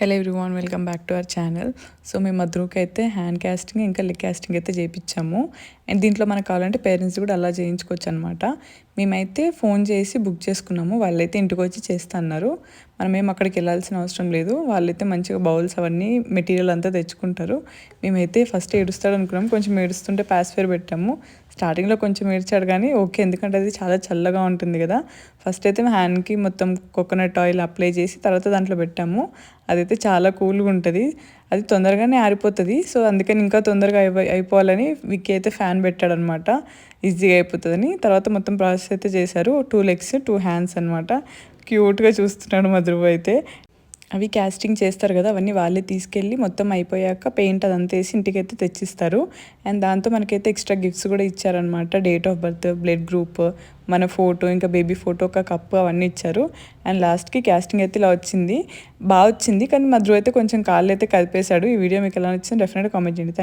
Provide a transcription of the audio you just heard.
Hello everyone, welcome back to our channel. So మేము మధుకి అయితే హ్యాండ్ కాస్టింగ్ ఇంకా లెగ్ కాస్టింగ్ అయితే చేయించాము. అండ్ దీంట్లో మనకు కావాలంటే పేరెంట్స్ కూడా అలా చేయించుకోవచ్చు అనమాట. మేమైతే ఫోన్ చేసి బుక్ చేసుకున్నాము, వాళ్ళైతే ఇంటికి వచ్చి చేస్తా అన్నారు. మనమేం అక్కడికి వెళ్ళాల్సిన అవసరం లేదు, వాళ్ళైతే మంచిగా బౌల్స్ అవన్నీ మెటీరియల్ అంతా తెచ్చుకుంటారు. మేమైతే ఫస్ట్ ఏడుస్తాడు అనుకున్నాం, కొంచెం ఏడుస్తుంటే పాసిఫైర్ పెట్టాము. స్టార్టింగ్లో కొంచెం ఏడ్చాడు కానీ ఓకే, ఎందుకంటే అది చాలా చల్లగా ఉంటుంది కదా. ఫస్ట్ అయితే హ్యాండ్కి మొత్తం కోకోనట్ ఆయిల్ అప్లై చేసి తర్వాత దాంట్లో పెట్టాము. అదైతే చాలా కూల్గా ఉంటుంది, అది తొందరగానే ఆరిపోతుంది. సో అందుకని ఇంకా తొందరగా అయిపోవాలని విక్కీ అయితే ఫ్యాన్ పెట్టాడనమాట, ఈజీగా అయిపోతుందని. తర్వాత మొత్తం ప్రాసెస్ అయితే చేశారు. 2 legs 2 hands అనమాట. క్యూట్గా చూస్తున్నాడు మా ధ్రువ్ అయితే. అవి కాస్టింగ్ చేస్తారు కదా, అవన్నీ వాళ్ళే తీసుకెళ్ళి మొత్తం అయిపోయాక పెయింట్ అదంతా వేసి ఇంటికైతే తెచ్చిస్తారు. అండ్ దాంతో మనకైతే ఎక్స్ట్రా గిఫ్ట్స్ కూడా ఇచ్చారనమాట. Date of birth, blood group, మన ఫోటో, ఇంకా బేబీ ఫోటో, ఒక కప్పు అవన్నీ ఇచ్చారు. అండ్ లాస్ట్కి కాస్టింగ్ అయితే ఇలా వచ్చింది, బాగా వచ్చింది. కానీ మా ధ్రువ్ అయితే కొంచెం కాళ్ళు అయితే కదిపేశాడు. ఈ వీడియో మీకు ఎలా నచ్చింది డెఫినెట్గా కామెంట్ చేయండి.